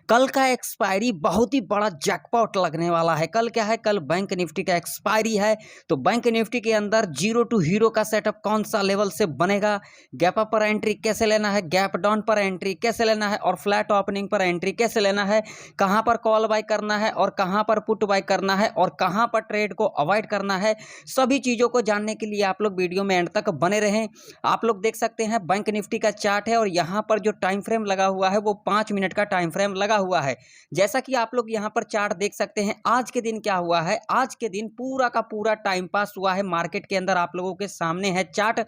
कल का एक्सपायरी बहुत ही बड़ा जैकपॉट लगने वाला है। कल क्या है, कल बैंक निफ्टी का एक्सपायरी है। तो बैंक निफ्टी के अंदर जीरो टू हीरो का सेटअप कौन सा लेवल से बनेगा, गैप अप पर एंट्री कैसे लेना है, गैप डाउन पर एंट्री कैसे लेना है और फ्लैट ओपनिंग पर एंट्री कैसे लेना है, कहां पर कॉल बाय करना है और कहां पर पुट बाय करना है और कहां पर ट्रेड को अवॉइड करना है, सभी चीजों को जानने के लिए आप लोग वीडियो में एंड तक बने रहें। आप लोग देख सकते हैं बैंक निफ्टी का चार्ट है और यहां पर जो टाइम फ्रेम लगा हुआ है वो 5 मिनट का टाइम फ्रेम लगा हुआ है। जैसा कि आप लोग यहां पर चार्ट देख सकते हैं, आज के दिन क्या हुआ है, आज के दिन पूरा का पूरा टाइम पास हुआ है मार्केट के अंदर। आप लोगों के सामने है चार्ट,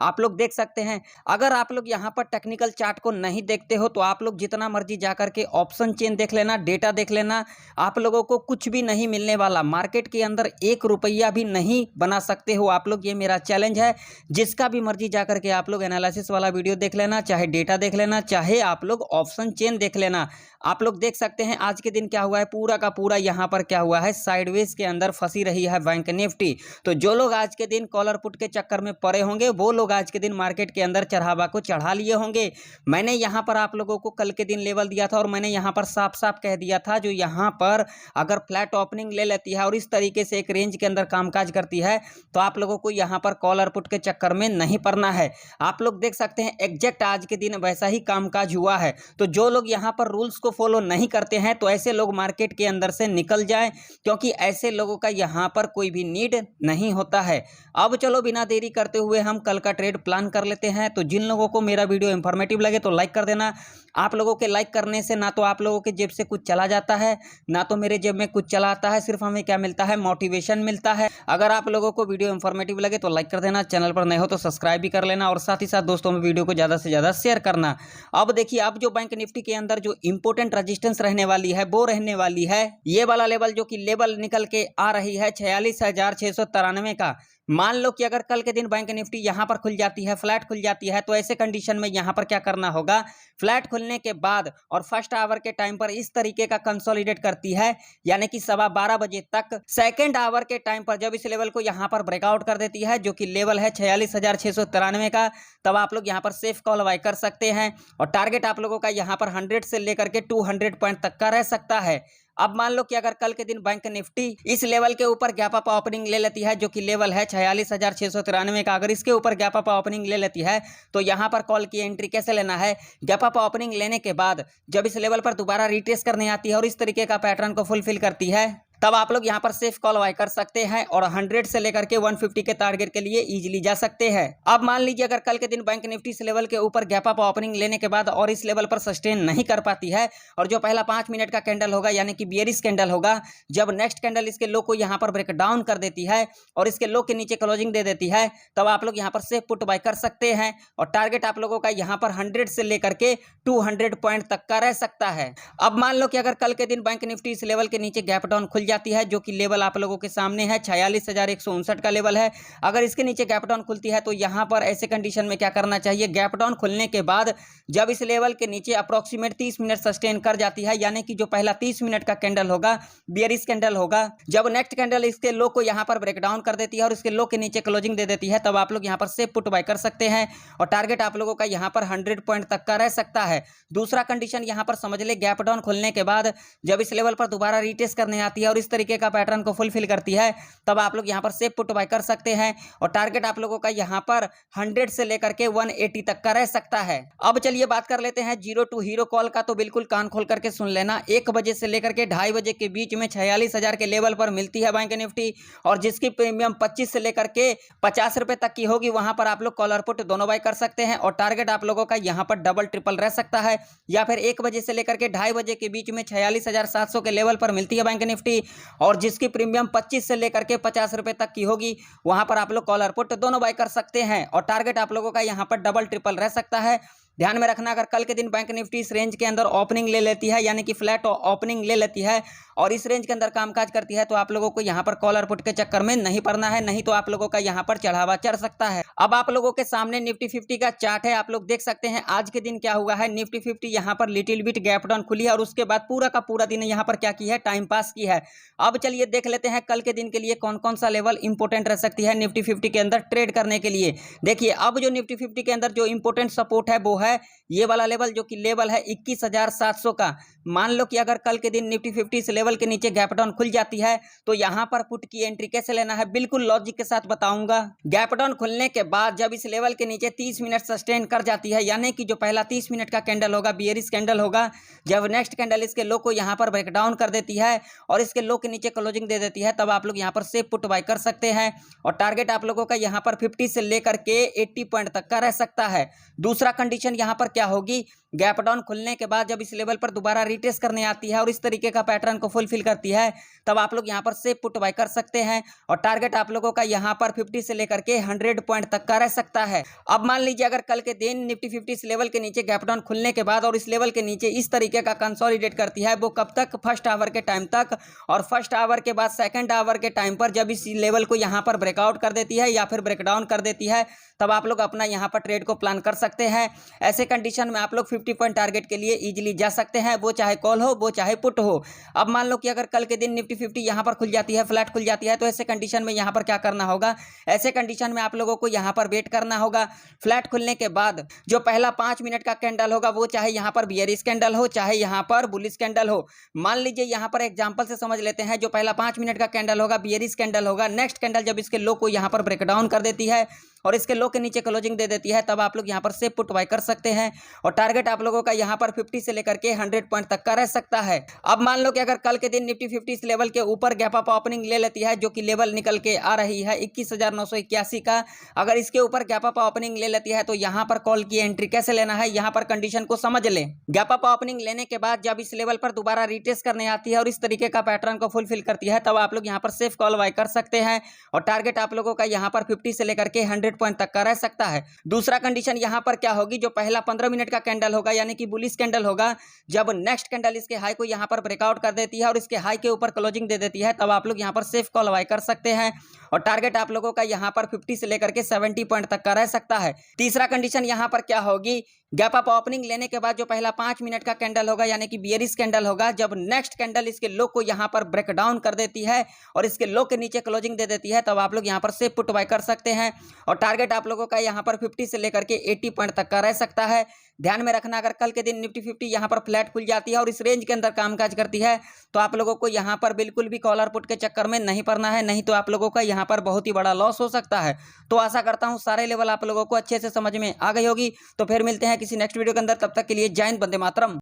आप लोग देख सकते हैं। अगर आप लोग यहां पर टेक्निकल चार्ट को नहीं देखते हो तो आप लोग जितना मर्जी जाकर के ऑप्शन चेन देख लेना, डेटा देख लेना, आप लोगों को कुछ भी नहीं मिलने वाला। मार्केट के अंदर 1 रुपया भी नहीं बना सकते हो आप लोग, ये मेरा चैलेंज है। जिसका भी मर्जी जाकर के आप लोग एनालिसिस वाला वीडियो देख लेना, चाहे डेटा देख लेना, चाहे आप लोग ऑप्शन चेन देख लेना। आप लोग देख सकते हैं आज के दिन क्या हुआ है, पूरा का पूरा यहां पर क्या हुआ है, साइडवेज के अंदर फंसी रही है बैंक निफ्टी। तो जो लोग आज के दिन कॉलर पुट के चक्कर में पड़े होंगे वो लोग आज के दिन मार्केट के अंदर चढ़ावा को चढ़ा लिए होंगे। मैंने यहां पर आप लोगों को कल के दिन लेवल दिया था और मैंने यहां पर साफ साफ कह दिया था, जो यहां पर अगर फ्लैट ओपनिंग ले लेती है और इस तरीके से एक रेंज के अंदर कामकाज करती है तो आप लोगों को यहां पर कॉलर पुट के चक्कर में नहीं पड़ना है। आप लोग देख सकते हैं एग्जैक्ट आज के दिन वैसा ही कामकाज हुआ है। तो जो लोग यहां पर रूल्स को फॉलो नहीं करते हैं तो ऐसे लोग मार्केट के अंदर से निकल जाएं, क्योंकि ऐसे लोगों का यहां पर कोई भी नीड नहीं होता है। अब चलो बिना देरी करते हुए हम कल का ट्रेड प्लान कर लेते हैं। तो जिन लोगों को मेरा वीडियो इंफॉर्मेटिव लगे तो लाइक कर देना। आप लोगों के लाइक करने से ना तो आप लोगों के जेब से कुछ चला जाता है, ना तो मेरे जेब में कुछ चला आता है, सिर्फ हमें क्या मिलता है, मोटिवेशन मिलता है। अगर आप लोगों को वीडियो इंफॉर्मेटिव लगे तो लाइक कर देना, चैनल पर नए हो तो सब्सक्राइब भी कर लेना और साथ ही साथ दोस्तों में वीडियो को ज़्यादा से ज़्यादा शेयर करना। अब देखिए, अब जो बैंक निफ्टी के अंदर जो इंपोर्टेंट रेजिस्टेंस रहने वाली है वो रहने वाली है ये वाला लेवल, जो कि लेवल निकल के आ रही है 46,693 का। मान लो कि अगर कल के दिन बैंक निफ्टी यहां पर खुल जाती है, फ्लैट खुल जाती है, तो ऐसे कंडीशन में यहां पर क्या करना होगा, फ्लैट खुलने के बाद और फर्स्ट आवर के टाइम पर इस तरीके का कंसोलिडेट करती है, यानी कि 12:15 बजे तक सेकेंड आवर के टाइम पर जब इस लेवल को यहां पर ब्रेकआउट कर देती है, जो कि लेवल है 46,693 का, तब आप लोग यहां पर सेफ कॉल बाय कर सकते हैं। और टारगेट आप लोगों का यहां पर 100 से लेकर के 200 पॉइंट तक का रह सकता है। अब मान लो कि अगर कल के दिन बैंक निफ्टी इस लेवल के ऊपर गैप अप ओपनिंग ले लेती है, जो कि लेवल है 46,693 का, अगर इसके ऊपर गैप अप ओपनिंग ले लेती है तो यहां पर कॉल की एंट्री कैसे लेना है, गैप अप ओपनिंग लेने के बाद जब इस लेवल पर दोबारा रिट्रेस करने आती है और इस तरीके का पैटर्न को फुलफिल करती है, तब आप लोग यहां पर सेफ कॉल बाय कर सकते हैं और 100 से लेकर के 150 के टारगेट के लिए इजीली जा सकते हैं। अब मान लीजिए अगर कल के दिन बैंक निफ्टी इस लेवल के ऊपर गैप अप ओपनिंग लेने के बाद और इस लेवल पर सस्टेन नहीं कर पाती है और जो पहला 5 मिनट का कैंडल होगा, यानी कि बियरिश कैंडल होगा, जब नेक्स्ट कैंडल इसके लो को यहां पर ब्रेक डाउन कर देती है और इसके लो के नीचे क्लोजिंग दे देती है, तब आप लोग यहां पर सेफ पुट बाय कर सकते हैं और टारगेट आप लोगों का यहां पर 100 से लेकर के 200 पॉइंट तक का रह सकता है। अब मान लो कि अगर कल के दिन बैंक निफ्टी इस लेवल के नीचे गैप डाउन खुल जाती है, जो कि लेवल आप लोगों के सामने है 46,159 का लेवल है, अगर इसके नीचे गैप डाउन खुलती है तो यहां पर ऐसे कंडीशन में क्या करना चाहिए, गैप डाउन खुलने के बाद जब इस लेवल के नीचे अप्रोक्सीमेट 30 मिनट सस्टेन कर जाती है, यानी कि जो पहला 30 मिनट का कैंडल होगा बियरिश कैंडल होगा, जब नेक्स्ट कैंडल इसके लो को यहां पर ब्रेक डाउन कर देती है और इसके लो के नीचे क्लोजिंग दे देती है, तब आप लोग यहां पर सेफ पुट बाय कर सकते हैं और टारगेट आप लोगों का यहां पर 100 पॉइंट तक का रह सकता है। दूसरा कंडीशन यहां पर समझ ले, गैप डाउन खुलने के बाद जब इस लेवल पर दोबारा रिटेस्ट करने आती है और इस तरीके का पैटर्न को फुलफिल करती है, तब आप लोग यहां पर सेफ पुट बाय कर सकते हैं और टारगेट आप लोगों का यहां पर 100 से लेकर के 180 तक का रह सकता है। अब चलिए बात कर लेते हैं जीरो टू हीरो कॉल का, तो बिल्कुल कान खोल करके सुन लेना। 1 बजे से लेकर के 2:30 बजे के बीच में 46,000 के लेवल पर मिलती है बैंक निफ्टी और जिसकी प्रीमियम 25 से लेकर के 50 रुपए तक की होगी, वहां पर आप लोग कॉलर पुट दोनों बाय कर सकते हैं और टारगेट आप लोगों का यहां पर डबल ट्रिपल रह सकता है। या फिर 1 बजे से लेकर के 2:30 बजे के बीच में 46,700 के लेवल पर मिलती है बैंक निफ्टी और जिसकी प्रीमियम 25 से लेकर के 50 रुपए तक की होगी, वहां पर आप लोग कॉलर पुट दोनों बाय कर सकते हैं और टारगेट आप लोगों का यहां पर डबल ट्रिपल रह सकता है। ध्यान में रखना, अगर कल के दिन बैंक निफ्टी इस रेंज के अंदर ओपनिंग ले लेती है, यानी कि फ्लैट ओपनिंग ले लेती है और इस रेंज के अंदर कामकाज करती है, तो आप लोगों को यहां पर कॉलर पुट के चक्कर में नहीं पड़ना है, नहीं तो आप लोगों का यहां पर चढ़ावा चढ़ सकता है। अब आप लोगों के सामने निफ्टी 50 का चार्ट है, आप लोग देख सकते हैं आज के दिन क्या हुआ है। निफ्टी 50 यहां पर लिटिल बिट गैप डाउन खुली है और उसके बाद पूरा का पूरा दिन यहां पर क्या की है, टाइम पास की है। अब चलिए देख लेते हैं कल के दिन के लिए कौन कौन सा लेवल इंपोर्टेंट रह सकती है निफ्टी 50 के अंदर ट्रेड करने के लिए। देखिए, अब जो निफ्टी 50 के अंदर जो इंपोर्टेंट सपोर्ट है वो है ये वाला लेवल, जो कि लेवल है 21,700 का। मान लो कि अगर कल के दिन निफ्टी 50 इस लेवल के नीचे गैप डाउन खुल जाती है तो यहाँ पर पुट की एंट्री कैसे लेना है बिल्कुल लॉजिक के साथ बताऊंगा। गैप डाउन खुलने के बाद जब इस लेवल के नीचे 30 मिनट सस्टेन कर जाती है, यानी कि जो पहला 30 मिनट का कैंडल होगा बियरिश कैंडल होगा, जब नेक्स्ट कैंडल इसके लो को यहाँ पर ब्रेक डाउन कर देती है और इसके लो के नीचे क्लोजिंग दे देती है, तब आप लोग यहाँ पर सेफ पुट बाय कर सकते हैं। और टारगेट आप लोगों का यहाँ पर 50 से लेकर के 80 पॉइंट तक का रह सकता है। दूसरा कंडीशन यहाँ पर क्या होगी, गैप डाउन खुलने के बाद जब इस लेवल पर दोबारा रिटेस्ट करने आती है और इस तरीके का पैटर्न को फुलफिल करती है, तब आप लोग यहाँ पर सेफ पुट बाय कर सकते हैं। और टारगेट आप लोगों का यहाँ पर 50 से लेकर के 100 पॉइंट तक का रह सकता है। अब मान लीजिए अगर कल के दिन निफ्टी 50 इस लेवल के नीचे गैप डाउन खुलने के बाद और इस लेवल के नीचे इस तरीके का कंसोलिडेट करती है, वो कब तक, फर्स्ट आवर के टाइम तक, और फर्स्ट आवर के बाद सेकंड आवर के टाइम पर जब इस लेवल को यहाँ पर ब्रेकआउट कर देती है या फिर ब्रेकडाउन कर देती है, तब आप लोग अपना यहाँ पर ट्रेड को प्लान कर सकते हैं। ऐसे कंडीशन में आप लोग 50 पॉइंट टारगेट के लिए इजीली जा सकते हैं, वो चाहे कॉल हो वो चाहे पुट हो। अब मान लो कि अगर कल के दिन निफ्टी 50 यहाँ पर खुल जाती है, फ्लैट खुल जाती है, तो ऐसे कंडीशन में यहाँ पर क्या करना होगा, ऐसे कंडीशन में आप लोगों को यहाँ पर वेट करना होगा। फ्लैट खुलने के बाद जो पहला 5 मिनट का कैंडल होगा वो चाहे यहाँ पर बियरिश कैंडल हो चाहे यहाँ पर बुलिश कैंडल हो। मान लीजिए यहाँ पर एग्जांपल से समझ लेते हैं, जो पहला 5 मिनट का कैंडल होगा बियरिश कैंडल होगा, नेक्स्ट कैंडल जब इसके लो को यहाँ पर ब्रेकडाउन कर देती है और इसके लो के नीचे क्लोजिंग दे देती है, तब आप लोग यहाँ पर सेफ पुट बाय कर सकते हैं। और टारगेट आप लोगों का यहाँ पर 50 से लेकर के 100 पॉइंट तक का रह सकता है। अब मान लो कि अगर कल के दिन निफ्टी 50 इस लेवल के ऊपर गैप अप ओपनिंग ले लेती है, जो कि लेवल निकल के आ रही है 21,981 का, अगर इसके ऊपर गैप अप ओपनिंग ले लेती है तो यहाँ पर कॉल की एंट्री कैसे लेना है, यहाँ पर कंडीशन को समझ लें। गैप अप ओपनिंग लेने के बाद जब इस लेवल पर दोबारा रिटेस्ट करने आती है और इस तरीके का पैटर्न को फुलफिल करती है, तब आप लोग यहाँ पर सेफ कॉल बाय कर सकते हैं। और टारगेट आप लोगों का यहाँ पर 50 से लेकर के 100 पॉइंट तक का रह सकता है। दूसरा कंडीशन यहाँ पर क्या होगी, जो पहला 15 मिनट का कैंडल होगा यानी कि बुलिश कैंडल होगा, जब नेक्स्ट कैंडल इसके हाई को यहाँ पर ब्रेकआउट कर देती है और इसके हाई के ऊपर क्लोजिंग दे देती है, तब आप लोग यहाँ पर सेफ कॉल बाय कर सकते हैं। और टारगेट आप लोगों का यहाँ पर 50 से लेकर के 70 पॉइंट तक का रह सकता है। तीसरा कंडीशन यहाँ पर क्या होगी, गैप अप ओपनिंग लेने के बाद जो पहला 5 मिनट का कैंडल होगा यानी कि बियरिश कैंडल होगा, जब नेक्स्ट कैंडल इसके लो को यहाँ पर ब्रेक डाउन कर देती है और इसके लो के नीचे क्लोजिंग दे देती है, तब आप लोग यहाँ पर सेफ पुट बाय कर सकते हैं। और टारगेट आप लोगों का यहाँ पर 50 से लेकर के 80 पॉइंट तक का रह सकता है। ध्यान में रखना, अगर कल के दिन निफ्टी 50 यहाँ पर फ्लैट खुल जाती है और इस रेंज के अंदर कामकाज करती है, तो आप लोगों को यहाँ पर बिल्कुल भी कॉलर पुट के चक्कर में नहीं पड़ना है, नहीं तो आप लोगों का यहाँ पर बहुत ही बड़ा लॉस हो सकता है। तो आशा करता हूँ सारे लेवल आप लोगों को अच्छे से समझ में आ गई होगी। तो फिर मिलते हैं किसी नेक्स्ट वीडियो के अंदर, तब तक के लिए जय हिंद, वंदे मातरम।